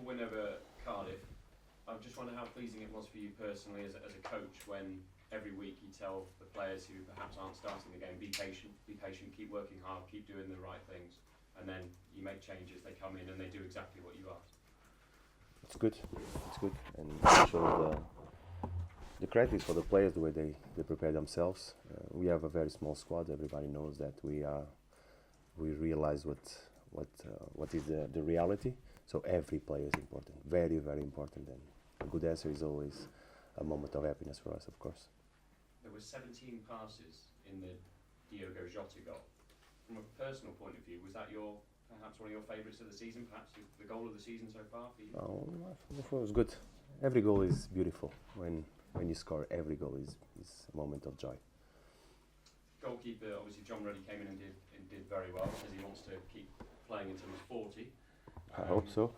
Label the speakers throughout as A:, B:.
A: wonderful win over Cardiff. I just wonder how pleasing it was for you personally as a coach when every week you tell the players who perhaps aren't starting the game, be patient, keep working hard, keep doing the right things, and then you make changes, they come in and they do exactly what you asked.
B: It's good. It's good, and it shows the credit is for the players the way they prepare themselves. We have a very small squad. Everybody knows that we realize what is the reality. So every player is important, very very important, and a good answer is always a moment of happiness for us, of course.
A: There were 17 passes in the Diogo Jota goal. From a personal point of view, was that perhaps one of your favourites of the season, perhaps the goal of the season so far for you?
B: Oh, I thought it was good. Every goal is beautiful. When you score, every goal is a moment of joy.
A: Goalkeeper, obviously John Ruddy came in and did very well, because he wants to keep playing until he's 40.
B: I hope so.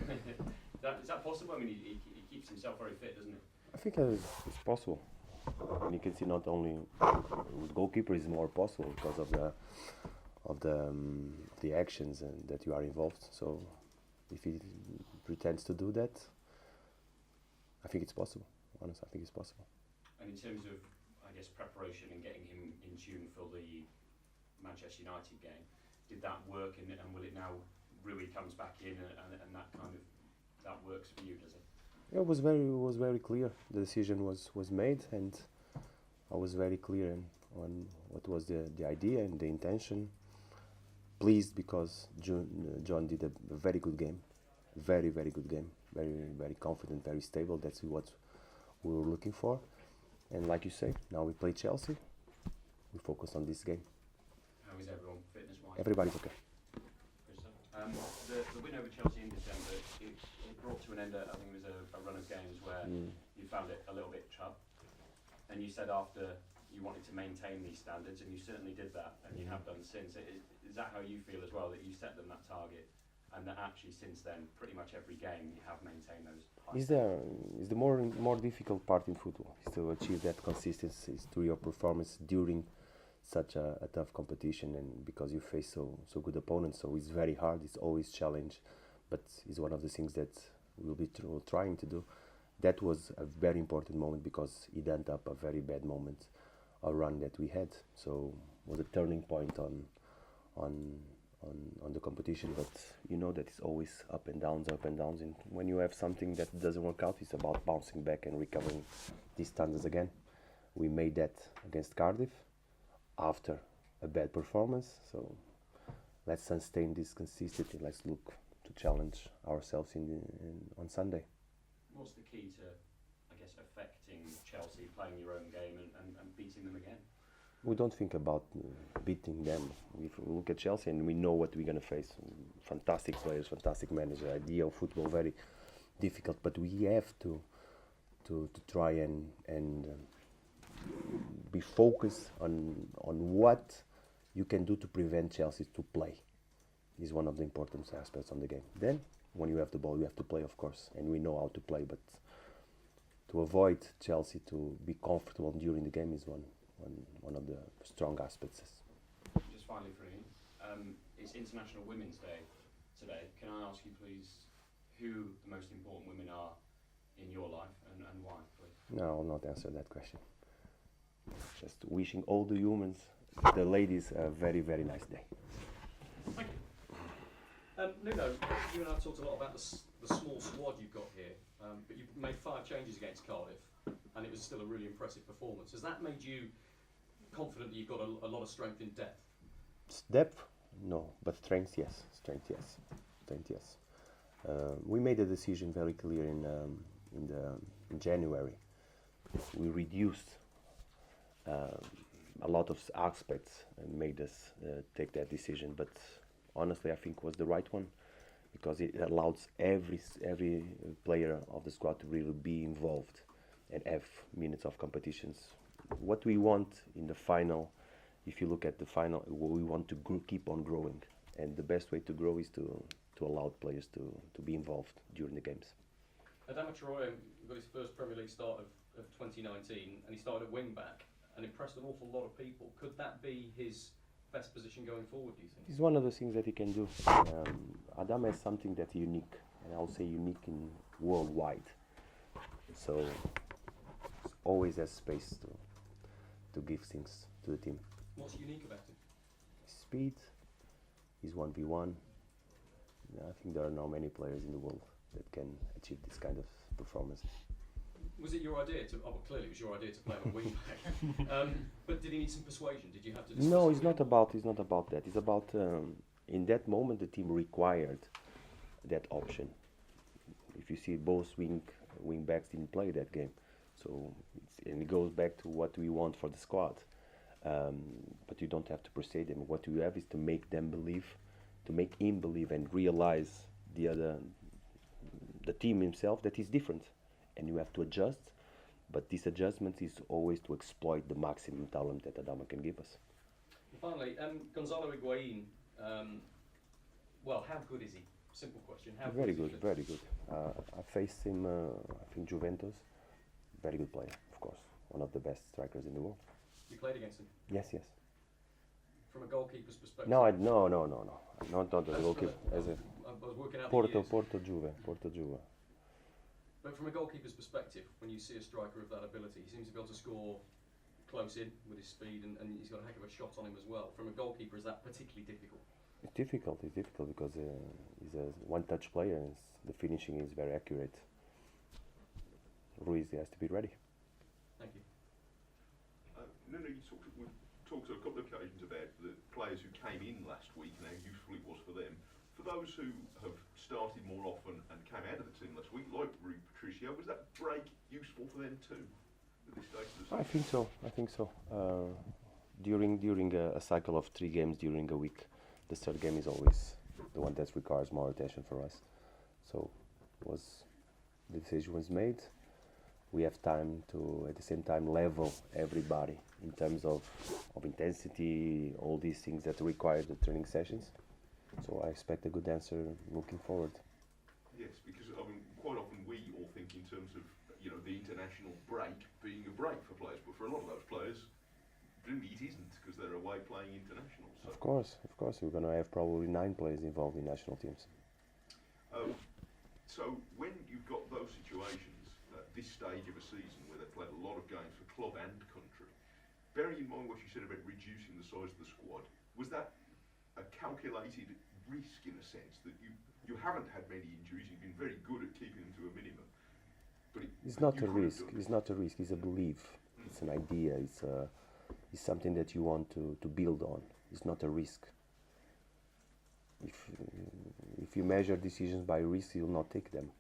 A: Is that possible? I mean, he keeps himself very fit, doesn't he?
B: I think it's possible. And you can see not only with goalkeeper is more possible because of the actions and that you are involved. So if he pretends to do that, I think it's possible. Honestly, I think it's possible.
A: And in terms of, I guess, preparation and getting him in tune for the Manchester United game, did that work? And will it now? Rui comes back in, and that works for you, does it?
B: Yeah, it was very clear. The decision was made, and I was very clear on what was the idea and the intention. Pleased because John did a very good game, very good game, very confident, very stable. That's what we were looking for. And like you say, now we play Chelsea. We focus on this game.
A: How is everyone fitness-wise?
B: Everybody's okay.
A: The win over Chelsea in December, it brought to an end, I think it was a run of games where you found it a little bit tough. And you said after you wanted to maintain these standards, and you certainly did that, and you have done since. Is that how you feel as well, that you set them that target, and that actually since then, pretty much every game, you have maintained those high standards?
B: Is the more difficult part in football, is to achieve that consistency through your performance during such a tough competition, and because you face so good opponents, so it's very hard. It's always challenge, but it's one of the things that we'll be trying to do. That was a very important moment because it ended up a very bad moment, a run that we had. So it was a turning point on the competition. But you know that it's always up and downs, and when you have something that doesn't work out, it's about bouncing back and recovering these standards again. We made that against Cardiff after a bad performance, so let's sustain this consistency. Let's look to challenge ourselves on Sunday.
A: What's the key to, I guess, affecting Chelsea, playing your own game and beating them again?
B: We don't think about beating them. We look at Chelsea and we know what we're going to face. Fantastic players, fantastic manager, ideal football, very difficult, but we have to try and be focused on what you can do to prevent Chelsea to play. Is one of the important aspects on the game. Then, when you have the ball, you have to play, of course, and we know how to play. But to avoid Chelsea to be comfortable during the game is one of the strong aspects.
A: Just finally, for you, it's International Women's Day today. Can I ask you, please, who the most important women are in your life and why, please?
B: No, I'll not answer that question. Just wishing all the humans, the ladies, a very nice day.
A: Thank you.
C: Nuno, you and I talked a lot about the small squad you've got here, but you've made 5 changes against Cardiff, and it was still a really impressive performance. Has that made you confident that you've got a lot of strength in depth?
B: Depth, no, but strength, yes. Strength, yes. We made a decision very clear in January. We reduced a lot of aspects and made us take that decision, but honestly I think was the right one because it allows every player of the squad to really be involved and have minutes of competitions. What we want in the final, if you look at the final, we want to keep on growing, and the best way to grow is to allow players to be involved during the games.
C: Adama Traore got his first Premier League start of 2019, and he started at wing back and impressed an awful lot of people. Could that be his best position going forward, do you think?
B: It's one of the things that he can do. Adam has something that's unique, and I would say unique in worldwide. So always has space to give things to the team.
C: What's unique about him?
B: Speed, he's 1v1. I think there are not many players in the world that can achieve this kind of performance.
C: Was it your idea to? Oh, well, clearly it was your idea to play him at wing back. But did he need some persuasion? Did you have to? Discuss
B: No,
C: it
B: it's
C: with
B: not
C: him?
B: about. It's not about that. It's about in that moment the team required that option. If you see both wing backs didn't play that game, so and it goes back to what we want for the squad. But you don't have to persuade them. What you have is to make them believe, to make him believe and realize the team himself that is different, and you have to adjust. But this adjustment is always to exploit the maximum talent that Adama can give us.
C: Finally, Gonzalo Higuain. Well, how good is he? Simple question. How
B: Very
C: good is
B: good,
C: he?
B: very good. I faced him, I think Juventus. Very good player, of course. One of the best strikers in the world.
C: You played against him.
B: Yes, yes.
C: From a goalkeeper's perspective.
B: No, no. Not as a
C: That's
B: goalkeeper.
C: correct.
B: As a
C: I was working out the
B: Porto,
C: years.
B: Porto Juve.
C: But from a goalkeeper's perspective, when you see a striker of that ability, he seems to be able to score close in with his speed, and he's got a heck of a shot on him as well. From a goalkeeper, is that particularly difficult?
B: It's difficult because he's a one-touch player and the finishing is very accurate. Ruiz has to be ready.
C: Thank you.
D: Nuno, we've talked on a couple of occasions about the players who came in last week and how useful it was for them. For those who have started more often and came out of the team last week, like Rui Patricio, was that break useful for them too at this stage of the season?
B: I think so. During a cycle of 3 games during a week, the third game is always the one that requires more attention for us. So the decision was made. We have time to, at the same time, level everybody in terms of intensity, all these things that require the training sessions. So I expect a good answer looking forward.
D: Yes, because I mean, quite often we all think in terms of the international break being a break for players, but for a lot of those players, really it isn't because they're away playing international. So.
B: Of course, we're going to have probably 9 players involved in national teams.
D: So when you've got those situations at this stage of a season where they've played a lot of games for club and country, bearing in mind what you said about reducing the size of the squad, was that a calculated risk in a sense that you haven't had many injuries, you've been very good at keeping them to a minimum? But
B: it's not a risk. It's not a risk. It's a belief. It's an idea. It's something that you want to build on. It's not a risk. If you measure decisions by risk, you'll not take them.